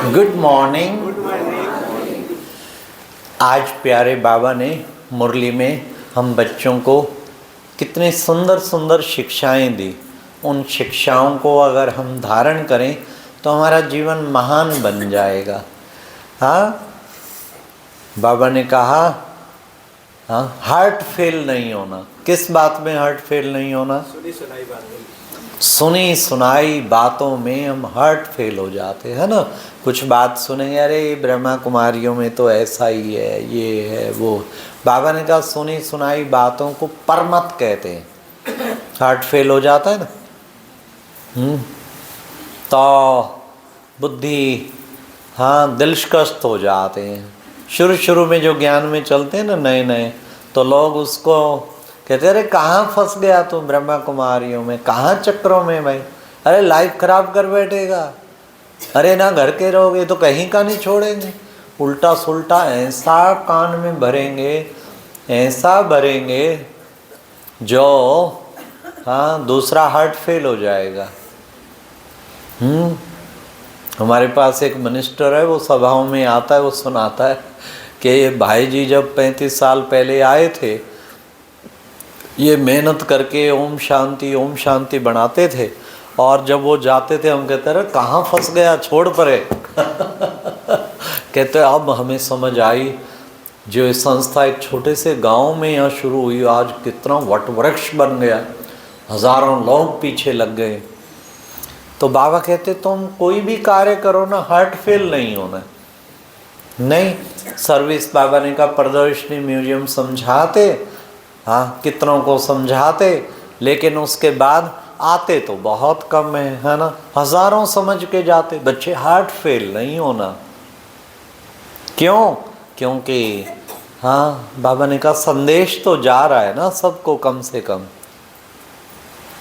Good morning. आज प्यारे बाबा ने मुरली में हम बच्चों को कितनी सुंदर सुंदर शिक्षाएं दी। उन शिक्षाओं को अगर हम धारण करें तो हमारा जीवन महान बन जाएगा। हाँ, बाबा ने कहा हार्ट फेल नहीं होना। किस बात में हार्ट फेल नहीं होना? सुनी सुनाई बातों में हम हार्ट फेल हो जाते हैं ना। कुछ बात सुनेंगे, अरे ब्रह्मा कुमारियों में तो ऐसा ही है, ये है वो। बाबा ने कहा सुनी सुनाई बातों को परमत कहते हैं। हार्ट फेल हो जाता है ना। तो बुद्धि दिलशकस्त हो जाते हैं। शुरू शुरू में जो ज्ञान में चलते हैं ना नए नए, तो लोग उसको कहते अरे कहाँ फंस गया तू ब्रह्मा कुमारियों में, कहाँ चक्रों में भाई, अरे लाइफ खराब कर बैठेगा, अरे ना घर के रहोगे तो कहीं का नहीं छोड़ेंगे। उल्टा सुल्टा ऐसा कान में भरेंगे, ऐसा भरेंगे जो दूसरा हार्ट फेल हो जाएगा। हमारे पास एक मिनिस्टर है, वो सभाओं में आता है, वो सुनाता है कि ये भाई जी जब 35 साल पहले आए थे, ये मेहनत करके ओम शांति बनाते थे, और जब वो जाते थे हम कहते रहे कहाँ फंस गया, छोड़ परे। कहते अब हमें समझ आई, जो ये संस्था एक छोटे से गांव में यहाँ शुरू हुई, आज कितना वटवृक्ष बन गया, हजारों लोग पीछे लग गए। तो बाबा कहते तुम कोई भी कार्य करो ना, हार्ट फेल नहीं होना। नहीं, सर्विस बाबा ने कहा प्रदर्शनी म्यूजियम समझाते, कितनों को समझाते, लेकिन उसके बाद आते तो बहुत कम है ना। हजारों समझ के जाते बच्चे, हार्ट फेल नहीं होना। क्यों? क्योंकि बाबा ने कहा संदेश तो जा रहा है ना सबको, कम से कम।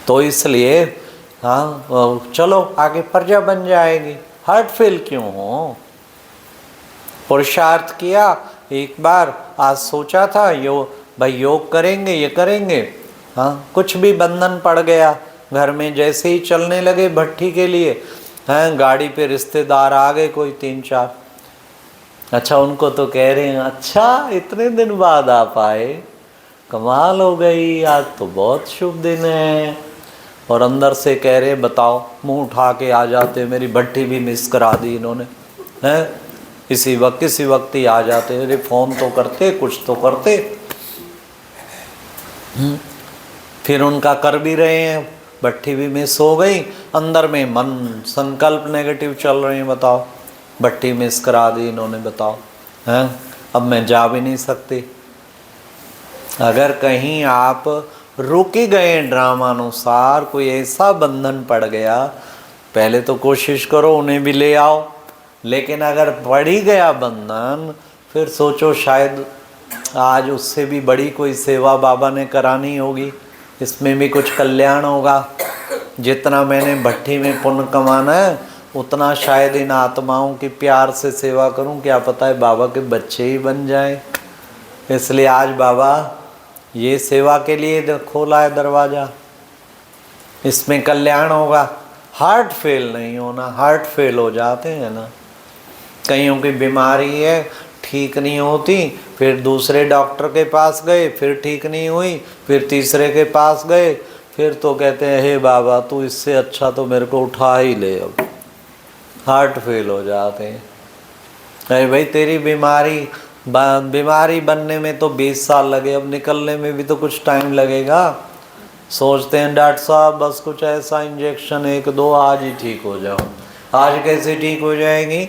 तो इसलिए चलो आगे प्रजा बन जाएगी, हार्ट फेल क्यों हो। पुरुषार्थ किया एक बार, आज सोचा था भाई योग करेंगे, ये करेंगे, कुछ भी बंधन पड़ गया घर में। जैसे ही चलने लगे भट्ठी के लिए, गाड़ी पे रिश्तेदार आ गए कोई 3-4। अच्छा, उनको तो कह रहे हैं अच्छा इतने दिन बाद आ पाए, कमाल हो गई, आज तो बहुत शुभ दिन है। और अंदर से कह रहे बताओ, मुंह उठा के आ जाते, मेरी भट्ठी भी मिस करा दी इन्होंने, हैं किसी वक्त ही आ जाते, अरे फ़ोन तो करते, कुछ तो करते। फिर उनका कर भी रहे हैं, भट्ठी भी मिस हो गई, अंदर में मन संकल्प नेगेटिव चल रहे हैं, बताओ भट्ठी मिस करा दी इन्होंने, बताओ हैं अब मैं जा भी नहीं सकती। अगर कहीं आप रुक ही गए ड्रामानुसार, कोई ऐसा बंधन पड़ गया, पहले तो कोशिश करो उन्हें भी ले आओ। लेकिन अगर पड़ ही गया बंधन, फिर सोचो शायद आज उससे भी बड़ी कोई सेवा बाबा ने करानी होगी, इसमें भी कुछ कल्याण होगा। जितना मैंने भट्ठी में पुण्य कमाना है, उतना शायद इन आत्माओं की प्यार से सेवा करूं, क्या पता है बाबा के बच्चे ही बन जाए। इसलिए आज बाबा ये सेवा के लिए खोला है दरवाज़ा, इसमें कल्याण होगा। हार्ट फेल नहीं होना। हार्ट फेल हो जाते हैं ना, कईयों की बीमारी है ठीक नहीं होती, फिर दूसरे डॉक्टर के पास गए, फिर ठीक नहीं हुई, फिर तीसरे के पास गए, फिर तो कहते हैं हे बाबा तू इससे अच्छा तो मेरे को उठा ही ले। अब हार्ट फेल हो जाते हैं। अरे भाई तेरी बीमारी बनने में तो 20 साल लगे, अब निकलने में भी तो कुछ टाइम लगेगा। सोचते हैं डॉक्टर साहब बस कुछ ऐसा इंजेक्शन 1-2 आज ही ठीक हो जाओ। आज कैसे ठीक हो जाएगी?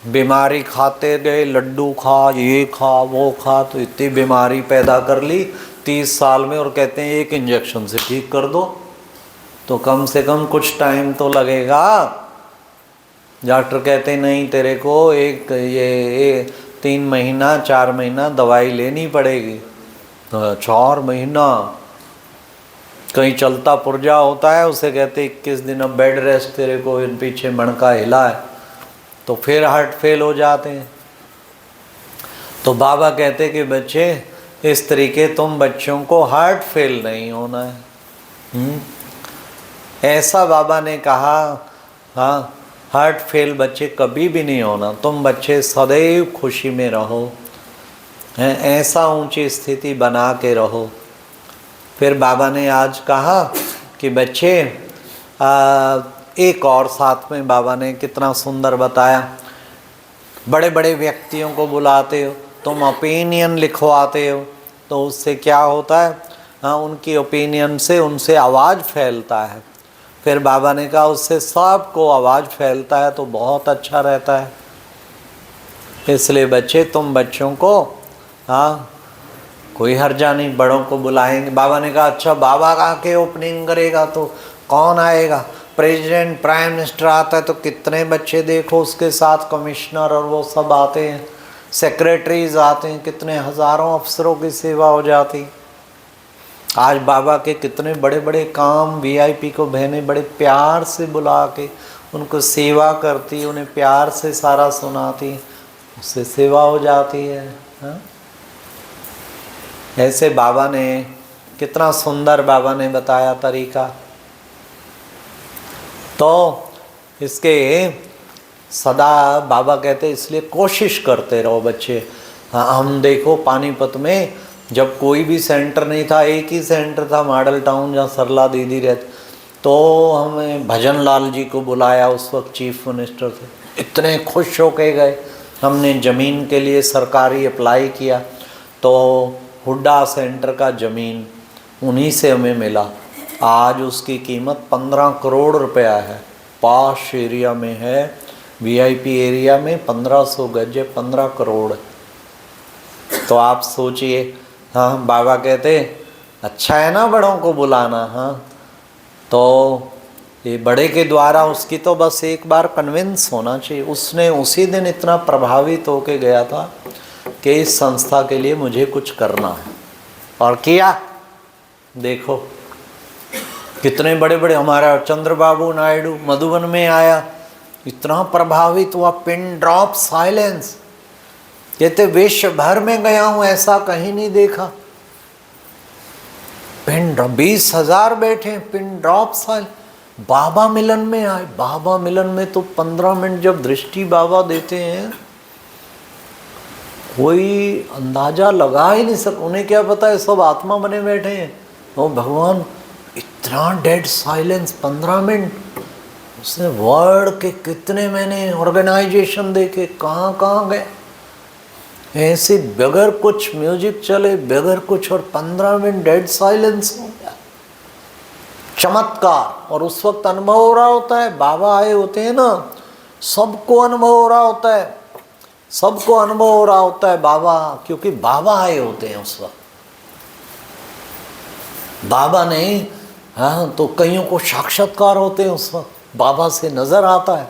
बीमारी खाते गए, लड्डू खा, ये खा, वो खा, तो इतनी बीमारी पैदा कर ली 30 साल में, और कहते हैं एक इंजेक्शन से ठीक कर दो। तो कम से कम कुछ टाइम तो लगेगा। डॉक्टर कहते नहीं तेरे को 3 महीना 4 महीना दवाई लेनी पड़ेगी। 4 महीना कहीं चलता पुर्जा होता है, उसे कहते 21 दिन अब बेड रेस्ट, तेरे को इन पीछे मणका हिला है, तो फिर हार्ट फेल हो जाते हैं। तो बाबा कहते कि बच्चे इस तरीके तुम बच्चों को हार्ट फेल नहीं होना है। ऐसा बाबा ने कहा। हार्ट फेल बच्चे कभी भी नहीं होना। तुम बच्चे सदैव खुशी में रहो, हैं, ऐसा ऊंची स्थिति बना के रहो। फिर बाबा ने आज कहा कि बच्चे एक और साथ में बाबा ने कितना सुंदर बताया, बड़े बड़े व्यक्तियों को बुलाते हो, तुम ओपिनियन लिखवाते हो, तो उससे क्या होता है, हाँ, उनकी ओपिनियन से उनसे आवाज़ फैलता है। फिर बाबा ने कहा उससे सबको आवाज़ फैलता है तो बहुत अच्छा रहता है। इसलिए बच्चे, तुम बच्चों को, हाँ, कोई हर्जा नहीं, बड़ों को बुलाएंगे। बाबा ने कहा अच्छा बाबा आके ओपनिंग करेगा तो कौन आएगा? प्रेसिडेंट, प्राइम मिनिस्टर आता है तो कितने बच्चे देखो उसके साथ, कमिश्नर और वो सब आते हैं, सेक्रेटरीज आते हैं, कितने हज़ारों अफसरों की सेवा हो जाती। आज बाबा के कितने बड़े बड़े काम, वीआईपी को बहनें बड़े प्यार से बुला के उनको सेवा करती, उन्हें प्यार से सारा सुनाती, उससे सेवा हो जाती है। हाँ? ऐसे बाबा ने कितना सुंदर बाबा ने बताया तरीका। तो इसके सदा बाबा कहते इसलिए कोशिश करते रहो बच्चे। हम देखो पानीपत में जब कोई भी सेंटर नहीं था, एक ही सेंटर था मॉडल टाउन जहाँ सरला दीदी रहती, तो हमें भजन लाल जी को बुलाया, उस वक्त चीफ मिनिस्टर थे, इतने खुश होके गए। हमने ज़मीन के लिए सरकारी अप्लाई किया तो हुड्डा सेंटर का ज़मीन उन्हीं से हमें मिला। आज उसकी कीमत 15 करोड़ रुपया है, पॉश एरिया में है, वीआईपी एरिया में 1500 गज है, 15 करोड़। तो आप सोचिए, हाँ, बाबा कहते अच्छा है ना बड़ों को बुलाना। हाँ, तो ये बड़े के द्वारा उसकी तो बस एक बार कन्विंस होना चाहिए। उसने उसी दिन इतना प्रभावित होके गया था कि इस संस्था के लिए मुझे कुछ करना है, और किया। देखो कितने बड़े बड़े, हमारा चंद्रबाबू नायडू मधुबन में आया, इतना प्रभावित हुआ, पिन ड्रॉप साइलेंस, कहते विश्व भर में गया हूँ ऐसा कहीं नहीं देखा। पिन ड्रॉप 20,000 बैठे, पिन ड्रॉप साइलेंस। बाबा मिलन में आए, बाबा मिलन में तो 15 मिनट जब दृष्टि बाबा देते हैं, कोई अंदाजा लगा ही नहीं सकता। उन्हें क्या पता है सब आत्मा बने बैठे हैं। ओ भगवान, इतना डेड साइलेंस 15 मिनट। उसने वर्ल्ड के कितने मैंने ऑर्गेनाइजेशन देखे, कहाँ कहाँ गए, ऐसे बगैर कुछ म्यूजिक चले, बगैर कुछ, और 15 मिनट डेड साइलेंस हो गया। चमत्कार। और उस वक्त अनुभव हो रहा होता है, बाबा आए होते हैं ना, सबको अनुभव हो रहा होता है, सबको अनुभव हो रहा होता है बाबा, क्योंकि बाबा आए होते हैं उस वक्त। बाबा ने, हाँ, तो कईयों को साक्षात्कार होते हैं उस वक्त, बाबा से नजर आता है।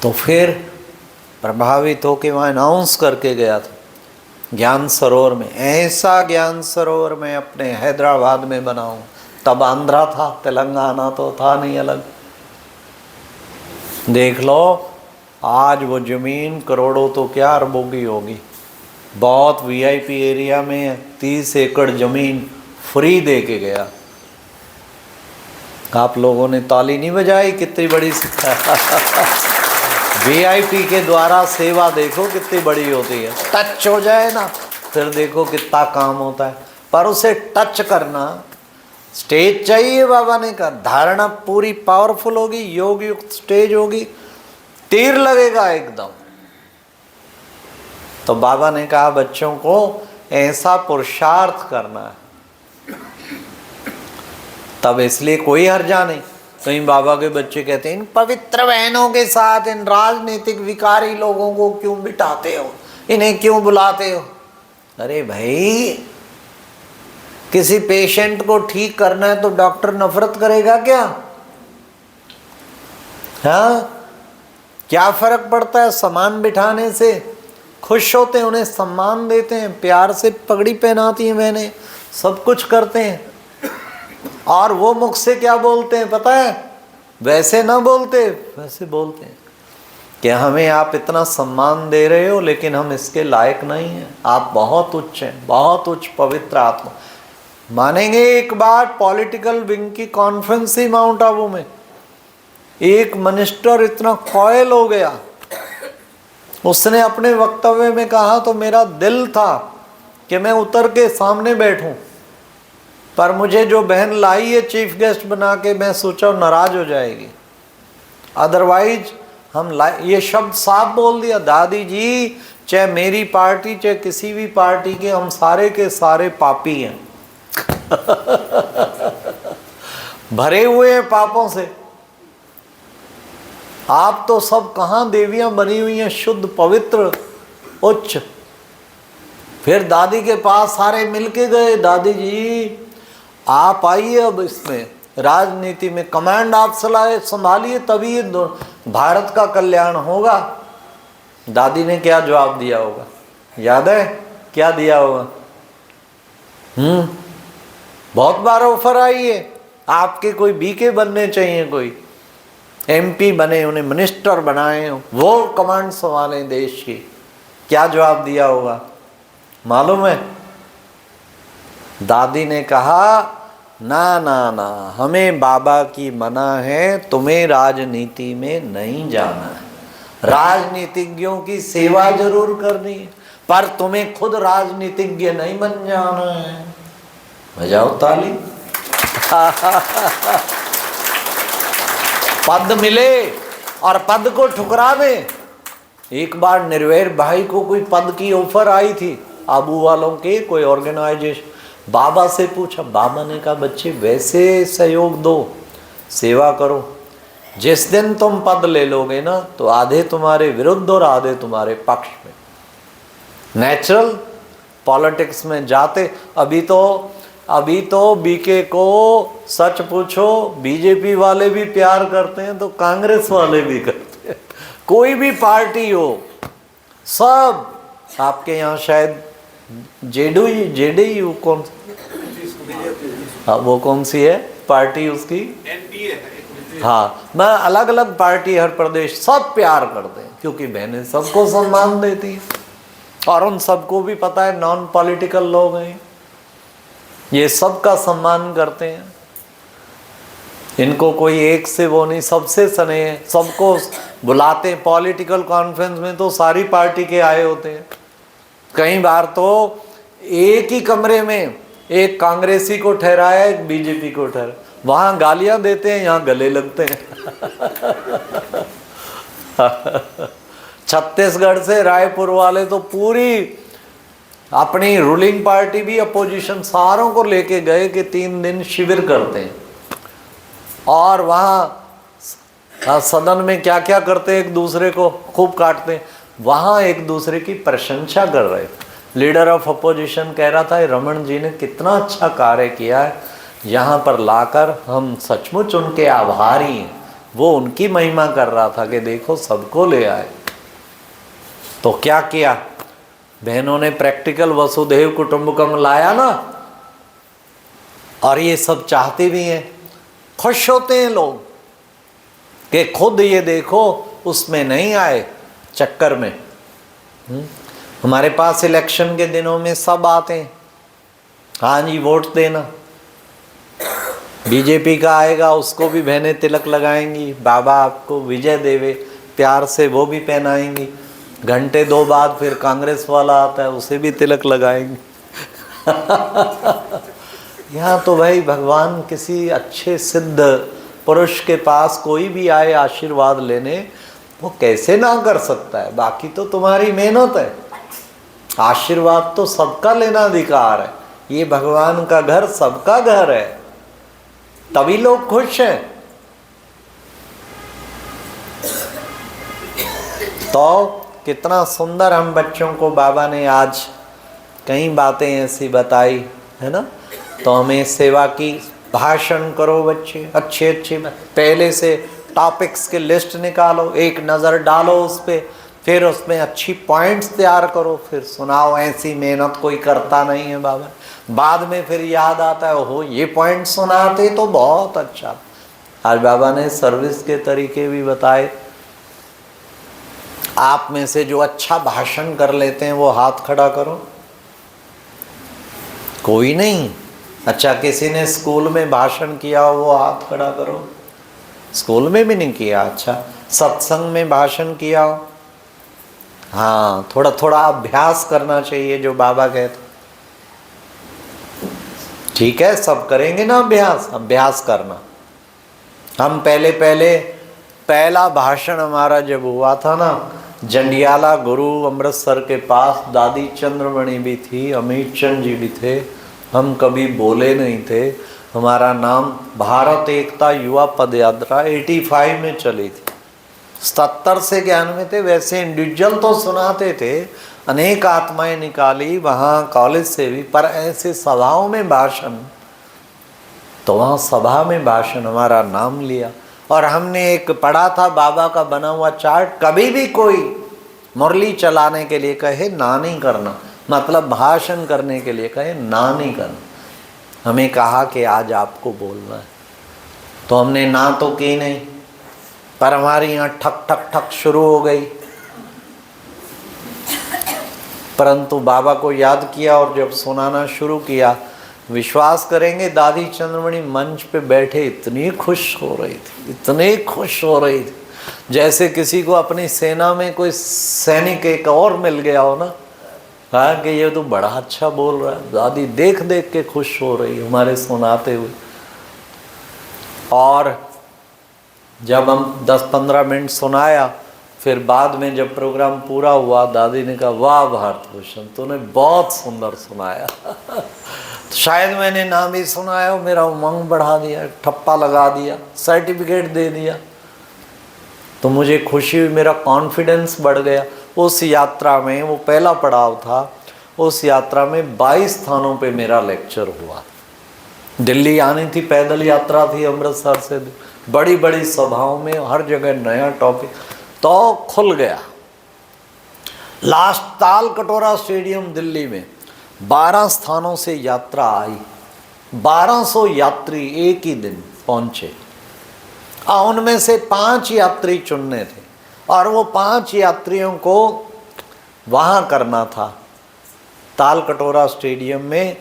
तो फिर प्रभावित होकर वहाँ अनाउंस करके गया था ज्ञान सरोवर में, ऐसा ज्ञान सरोवर मैं अपने हैदराबाद में बनाऊं। तब आंध्रा था, तेलंगाना तो था नहीं अलग। देख लो आज वो ज़मीन करोड़ों तो क्या अरबों की होगी। बहुत वीआईपी एरिया में 30 एकड़ ज़मीन फ्री दे के गया। आप लोगों ने ताली नहीं बजाई, कितनी बड़ी वीआईपी के द्वारा सेवा देखो कितनी बड़ी होती है। टच हो जाए ना, फिर देखो कितना काम होता है। पर उसे टच करना, स्टेज चाहिए। बाबा ने कहा धारणा पूरी पावरफुल होगी, योग युक्त स्टेज होगी, तीर लगेगा एकदम। तो बाबा ने कहा बच्चों को ऐसा पुरुषार्थ करना है। तब इसलिए कोई हर्जा नहीं। कहीं बाबा के बच्चे कहते हैं इन पवित्र बहनों के साथ इन राजनीतिक विकारी लोगों को क्यों बिठाते हो, इन्हें क्यों बुलाते हो। अरे भाई, किसी पेशेंट को ठीक करना है तो डॉक्टर नफरत करेगा क्या? हाँ, क्या फर्क पड़ता है? सामान बिठाने से खुश होते हैं, उन्हें सम्मान देते हैं, प्यार से पगड़ी पहनाती हैं बहनें, सब कुछ करते हैं। और वो मुख से क्या बोलते हैं पता है? वैसे ना बोलते, वैसे बोलते हैं कि हमें आप इतना सम्मान दे रहे हो लेकिन हम इसके लायक नहीं हैं, आप बहुत उच्च हैं, बहुत उच्च पवित्र आत्मा। मानेंगे एक बार पॉलिटिकल विंग की कॉन्फ्रेंस थी माउंट आबू में, एक मिनिस्टर इतना कॉयल हो गया, उसने अपने वक्तव्य में कहा तो मेरा दिल था कि मैं उतर के सामने बैठूं, पर मुझे जो बहन लाई है चीफ गेस्ट बना के, मैं सोचा नाराज हो जाएगी। अदरवाइज हम ये शब्द साफ बोल दिया, दादी जी चाहे मेरी पार्टी चाहे किसी भी पार्टी के, हम सारे के सारे पापी हैं भरे हुए हैं पापों से। आप तो सब कहाँ देवियां बनी हुई हैं, शुद्ध पवित्र उच्च। फिर दादी के पास सारे मिलके गए, दादी जी आप आइए, अब इसमें राजनीति में कमांड आप संभालिए, तभी ये भारत का कल्याण होगा। दादी ने क्या जवाब दिया होगा, याद है क्या दिया होगा? बहुत बार ऑफर आई है, आपके कोई बीके बनने चाहिए, कोई एमपी बने, उन्हें मिनिस्टर बनाए, वो कमांड संभालें देश की। क्या जवाब दिया होगा मालूम है? दादी ने कहा ना ना ना, हमें बाबा की मना है, तुम्हें राजनीति में नहीं जाना है। राजनीतिज्ञों की सेवा जरूर करनी है, पर तुम्हें खुद राजनीतिज्ञ नहीं बन जाना है। बजाओ ताली पद मिले और पद को ठुकरा दे। एक बार निर्वैर भाई को कोई पद की ऑफर आई थी, आबू वालों के कोई ऑर्गेनाइजेशन, बाबा से पूछा, बाबा ने कहा बच्चे वैसे सहयोग दो, सेवा करो, जिस दिन तुम पद ले लोगे ना तो आधे तुम्हारे विरुद्ध और आधे तुम्हारे पक्ष में। नेचुरल पॉलिटिक्स में जाते, अभी तो बीके को सच पूछो, बीजेपी वाले भी प्यार करते हैं तो कांग्रेस वाले भी करते हैं, कोई भी पार्टी हो, सब। आपके यहाँ शायद जेडीयू कौन, हाँ वो कौन सी है पार्टी उसकी? हाँ, मैं अलग अलग पार्टी हर प्रदेश, सब प्यार करते हैं क्योंकि बहनें सबको सम्मान देती हैं और उन सबको भी पता है नॉन पॉलिटिकल लोग हैं, ये सबका सम्मान करते हैं। इनको कोई एक से वो नहीं, सबसे सने हैं, सबको बुलाते हैं। पॉलिटिकल कॉन्फ्रेंस में तो सारी पार्टी के आए होते हैं। कई बार तो एक ही कमरे में एक कांग्रेसी को ठहराया, एक बीजेपी को ठहराया, वहां गालियां देते हैं, यहाँ गले लगते हैं छत्तीसगढ़ से रायपुर वाले तो पूरी अपनी रूलिंग पार्टी भी अपोजिशन सारों को लेके गए कि 3 दिन शिविर करते हैं और वहाँ सदन में क्या क्या करते हैं, एक दूसरे को खूब काटते हैं। वहाँ एक दूसरे की प्रशंसा कर रहे थे। लीडर ऑफ अपोजिशन कह रहा था रमन जी ने कितना अच्छा कार्य किया है, यहाँ पर लाकर हम सचमुच उनके आभारी हैं। वो उनकी महिमा कर रहा था कि देखो सबको ले आए। तो क्या किया बहनों ने, प्रैक्टिकल वसुधैव कुटुंबकम लाया ना, और ये सब चाहते भी हैं, खुश होते हैं लोग कि खुद ये देखो उसमें नहीं आए चक्कर में। हमारे पास इलेक्शन के दिनों में सब आते हैं, हाँ जी वोट देना, बीजेपी का आएगा उसको भी बहनें तिलक लगाएंगी, बाबा आपको विजय देवे प्यार से वो भी पहनाएंगी। घंटे 2 बाद फिर कांग्रेस वाला आता है, उसे भी तिलक लगाएंगे यहाँ तो भाई भगवान किसी अच्छे सिद्ध पुरुष के पास कोई भी आए आशीर्वाद लेने, वो कैसे ना कर सकता है। बाकी तो तुम्हारी मेहनत है, आशीर्वाद तो सबका लेना अधिकार है। ये भगवान का घर सबका घर है, तभी लोग खुश हैं। तो कितना सुंदर हम बच्चों को बाबा ने आज कई बातें ऐसी बताई है ना। तो हमें सेवा की, भाषण करो बच्चे अच्छे अच्छे, पहले से टॉपिक्स के लिस्ट निकालो, एक नज़र डालो उस पर, फिर उसमें अच्छी पॉइंट्स तैयार करो, फिर सुनाओ। ऐसी मेहनत कोई करता नहीं है बाबा। बाद में फिर याद आता है ओहो ये पॉइंट सुनाते तो बहुत अच्छा। आज बाबा ने सर्विस के तरीके भी बताए। आप में से जो अच्छा भाषण कर लेते हैं वो हाथ खड़ा करो। कोई नहीं? अच्छा, किसी ने स्कूल में भाषण किया हो वो हाथ खड़ा करो। स्कूल में भी नहीं किया। अच्छा, सत्संग में भाषण किया हो? हाँ, थोड़ा थोड़ा अभ्यास करना चाहिए जो बाबा कहते। ठीक है, सब करेंगे ना अभ्यास, अभ्यास करना। हम पहला भाषण हमारा जब हुआ था ना, जंडियाला गुरु अमृतसर के पास, दादी चंद्रमणि भी थी, अमित चंद जी भी थे, हम कभी बोले नहीं थे। हमारा नाम भारत एकता युवा पदयात्रा 85 में चली थी, 77 से 91 थे। वैसे इंडिविजुअल तो सुनाते थे, अनेक आत्माएं निकाली वहाँ कॉलेज से भी, पर ऐसे सभाओं में भाषण, तो वहाँ सभा में भाषण हमारा नाम लिया। और हमने एक पढ़ा था बाबा का बना हुआ चार्ट, कभी भी कोई मुरली चलाने के लिए कहे ना नहीं करना, मतलब भाषण करने के लिए कहे ना नहीं करना। हमें कहा कि आज आपको बोलना है, तो हमने ना तो की नहीं, पर हमारी यहाँ ठक ठक ठक शुरू हो गई। परंतु बाबा को याद किया और जब सुनाना शुरू किया, विश्वास करेंगे दादी चंद्रमणि मंच पे बैठे इतनी खुश हो रही थी, इतनी खुश हो रही थी, जैसे किसी को अपनी सेना में कोई सैनिक एक और मिल गया हो ना। कहा कि ये तो बड़ा अच्छा बोल रहा है। दादी देख देख के खुश हो रही हमारे सुनाते हुए। और जब हम 10-15 मिनट सुनाया, फिर बाद में जब प्रोग्राम पूरा हुआ, दादी ने कहा वाह भारत भूषण, तूने बहुत सुंदर सुनाया। शायद मैंने ना भी सुनाया, मेरा उमंग बढ़ा दिया, ठप्पा लगा दिया, सर्टिफिकेट दे दिया, तो मुझे खुशी हुई, मेरा कॉन्फिडेंस बढ़ गया। उस यात्रा में, वो पहला पड़ाव था, उस यात्रा में 22 स्थानों पे मेरा लेक्चर हुआ। दिल्ली आनी थी, पैदल यात्रा थी अमृतसर से, बड़ी बड़ी सभाओं में, हर जगह नया टॉपिक, तो खुल गया। लास्ट ताल कटोरा स्टेडियम दिल्ली में 12 स्थानों से यात्रा आई, 1200 यात्री एक ही दिन पहुंचे। उनमें से 5 यात्री चुनने थे, और वो 5 यात्रियों को वहाँ करना था, ताल कटोरा स्टेडियम में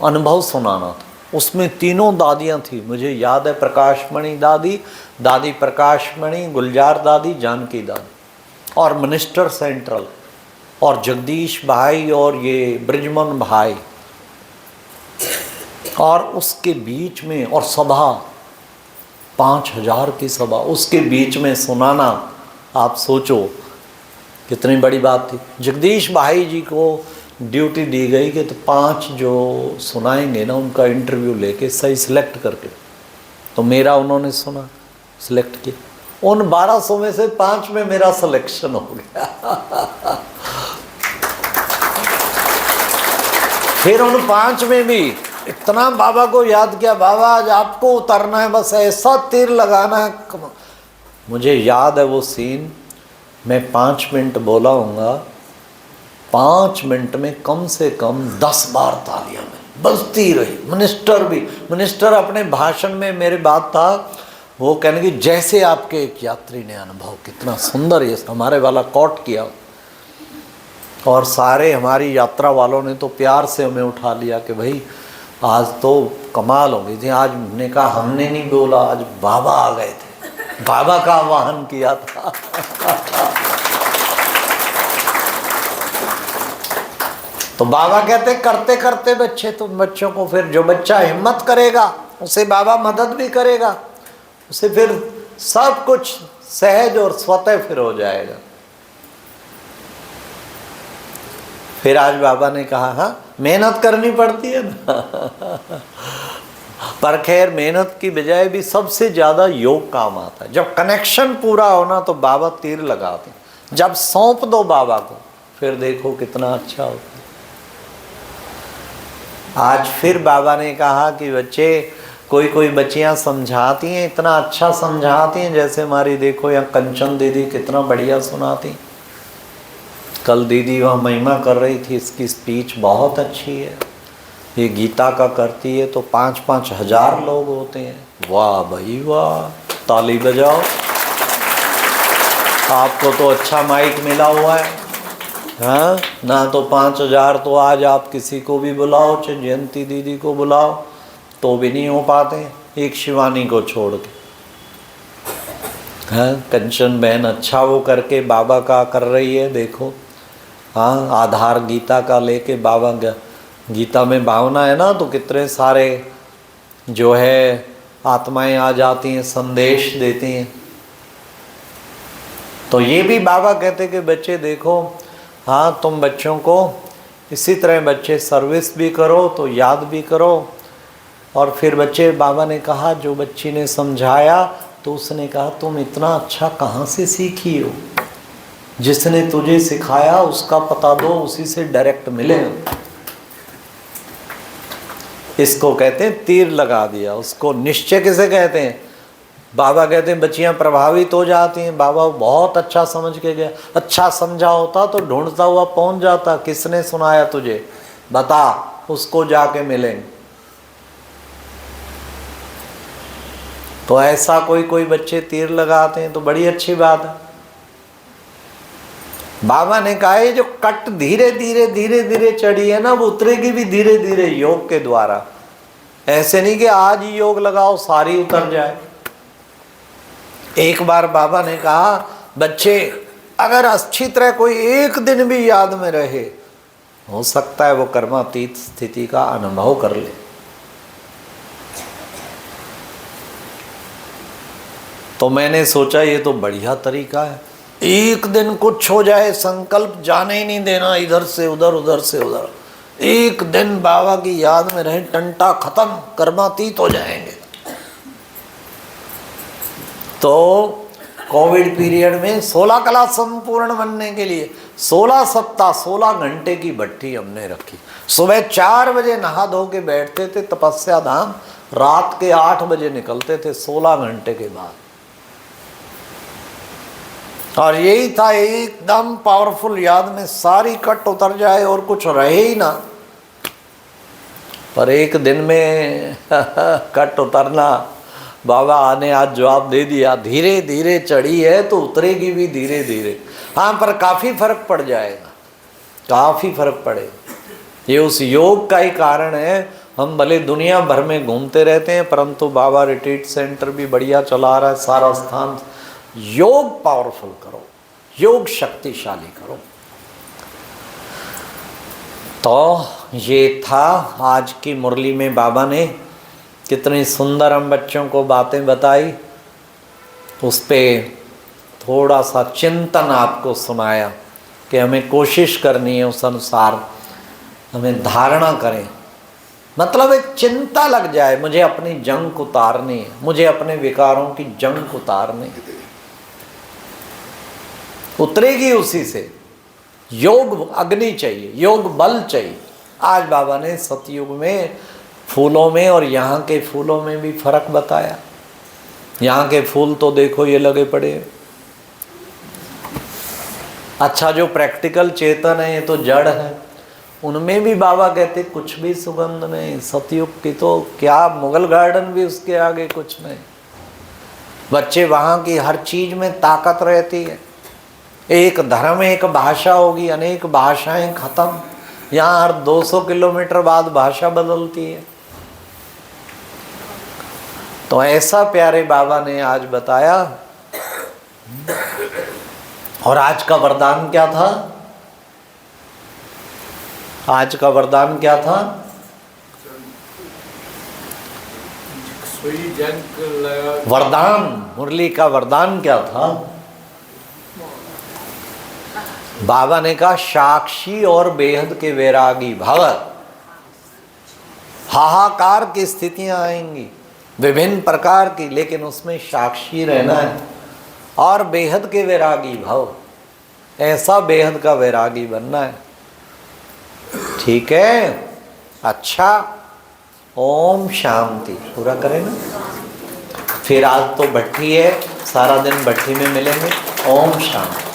अनुभव सुनाना था। उसमें 3 दादियाँ थी, मुझे याद है, प्रकाशमणि दादी, दादी प्रकाशमणि, गुलजार दादी, जानकी दादी, और मिनिस्टर सेंट्रल, और जगदीश भाई, और ये ब्रिजमन भाई, और उसके बीच में, और सभा 5000 की सभा, उसके बीच में सुनाना, आप सोचो कितनी बड़ी बात थी। जगदीश भाई जी को ड्यूटी दी गई कि तो 5 जो सुनाएंगे ना, उनका इंटरव्यू लेके सही सिलेक्ट करके, तो मेरा उन्होंने सुना, सिलेक्ट किया। उन 1200 में से 5 में मेरा सिलेक्शन हो गया। फिर उन 5 में भी इतना बाबा को याद किया, बाबा आज आपको उतरना है, बस ऐसा तीर लगाना है। मुझे याद है वो सीन, मैं 5 मिनट बोला हूँगा, 5 मिनट में कम से कम 10 बार तालियां में बजती रही। मिनिस्टर अपने भाषण में, मेरे बात था, वो कहने की जैसे आपके एक यात्री ने अनुभव, कितना सुंदर ये हमारे वाला कोट किया। और सारे हमारी यात्रा वालों ने तो प्यार से हमें उठा लिया कि भाई आज तो कमाल हो गई थी। आज हमने कहा हमने नहीं बोला, आज बाबा आ गए थे, बाबा का आह्वान किया था। तो बाबा कहते करते करते बच्चे, तुम बच्चों को, फिर जो बच्चा हिम्मत करेगा उसे बाबा मदद भी करेगा, उसे फिर सब कुछ सहज और स्वतः फिर हो जाएगा। फिर आज बाबा ने कहा हाँ मेहनत करनी पड़ती है ना। पर खैर मेहनत की बजाय भी सबसे ज़्यादा योग काम आता है। जब कनेक्शन पूरा होना तो बाबा तीर लगाते, जब सौंप दो बाबा को फिर देखो कितना अच्छा होता है। आज फिर बाबा ने कहा कि बच्चे, कोई बच्चियां समझाती हैं, इतना अच्छा समझाती हैं, जैसे हमारी देखो यहाँ कंचन दीदी कितना बढ़िया सुनाती। कल दीदी वहाँ महिमा कर रही थी, इसकी स्पीच बहुत अच्छी है, ये गीता का करती है तो 5-5 हज़ार लोग होते हैं। वाह भाई वाह, ताली बजाओ, आपको तो अच्छा माइक मिला हुआ है। हाँ ना, तो 5000 तो आज आप किसी को भी बुलाओ, चाहे जयंती दीदी को बुलाओ तो भी नहीं हो पाते, एक शिवानी को छोड़ के। हाँ, कंचन बहन अच्छा वो करके बाबा का कर रही है, देखो। हाँ, आधार गीता का लेके बाबा गीता में भावना है ना, तो कितने सारे जो है आत्माएं आ जाती हैं, संदेश देती हैं। तो ये भी बाबा कहते कि बच्चे देखो, हाँ तुम बच्चों को इसी तरह बच्चे सर्विस भी करो तो याद भी करो। और फिर बच्चे, बाबा ने कहा, जो बच्ची ने समझाया तो उसने कहा तुम इतना अच्छा कहाँ से सीखी हो, जिसने तुझे सिखाया उसका पता दो, उसी से डायरेक्ट मिले। इसको कहते हैं तीर लगा दिया। उसको निश्चय किसे कहते हैं? बाबा कहते हैं बच्चियां प्रभावित हो जाती हैं, बाबा बहुत अच्छा समझ के गया, अच्छा समझा होता तो ढूंढता हुआ पहुंच जाता, किसने सुनाया तुझे बता, उसको जाके मिलेंगे। तो ऐसा कोई कोई बच्चे तीर लगाते हैं तो बड़ी अच्छी बात है। बाबा ने कहा है जो कट धीरे धीरे धीरे धीरे चढ़ी है ना, वो उतरेगी भी धीरे धीरे योग के द्वारा। ऐसे नहीं कि आज ही योग लगाओ सारी उतर जाए। एक बार बाबा ने कहा बच्चे अगर अच्छी तरह कोई एक दिन भी याद में रहे, हो सकता है वो कर्मातीत स्थिति का अनुभव कर ले। तो मैंने सोचा ये तो बढ़िया तरीका है, एक दिन कुछ हो जाए, संकल्प जाने ही नहीं देना, इधर से उधर उधर से उधर, एक दिन बाबा की याद में रहे, टंटा खत्म, कर्मातीत हो जाएंगे। तो कोविड पीरियड में 16 कला संपूर्ण बनने के लिए 16 सप्ताह 16 घंटे की भट्ठी हमने रखी। सुबह 4 बजे नहा धो के बैठते थे तपस्या धाम, रात के 8 बजे निकलते थे 16 घंटे के बाद। और यही था एकदम पावरफुल, याद में सारी कट उतर जाए और कुछ रहे ही ना। पर एक दिन में कट उतरना, बाबा ने आज जवाब दे दिया, धीरे धीरे चढ़ी है तो उतरेगी भी धीरे धीरे। हाँ, पर काफ़ी फर्क पड़ जाएगा, काफ़ी फर्क पड़ेगा। ये उस योग का ही कारण है। हम भले दुनिया भर में घूमते रहते हैं, परंतु बाबा रिट्रीट सेंटर भी बढ़िया चला रहा है, सारा स्थान। योग पावरफुल करो, योग शक्तिशाली करो। तो ये था आज की मुरली में बाबा ने कितनी सुंदर हम बच्चों को बातें बताई, उस पर थोड़ा सा चिंतन आपको सुनाया कि हमें कोशिश करनी है उस अनुसार हमें धारणा करें। मतलब एक चिंता लग जाए, मुझे अपनी जंग उतारनी है, मुझे अपने विकारों की जंग उतारनी है, उतरेगी उसी से। योग अग्नि चाहिए, योग बल चाहिए। आज बाबा ने सतयुग में फूलों में और यहाँ के फूलों में भी फर्क बताया। यहाँ के फूल तो देखो ये लगे पड़े। अच्छा, जो प्रैक्टिकल चेतन है ये तो जड़ है, उनमें भी बाबा कहते कुछ भी सुगंध नहीं। सतयुग की तो क्या, मुगल गार्डन भी उसके आगे कुछ नहीं। बच्चे वहाँ की हर चीज में ताकत रहती है। एक धर्म एक भाषा होगी, अनेक भाषाएं खत्म। यहाँ हर 200 किलोमीटर बाद भाषा बदलती है। तो ऐसा प्यारे बाबा ने आज बताया। और आज का वरदान क्या था? आज का वरदान क्या था? वरदान, मुरली का वरदान क्या था? बाबा ने कहा साक्षी और बेहद के वैरागी भव। हाहाकार की स्थितियां आएंगी विभिन्न प्रकार की, लेकिन उसमें साक्षी रहना है और बेहद के वैरागी भव। ऐसा बेहद का वैरागी बनना है। ठीक है, अच्छा, ओम शांति। पूरा करें ना। फिर आज तो भट्ठी है, सारा दिन भट्ठी में मिलेंगे। ओम शांति।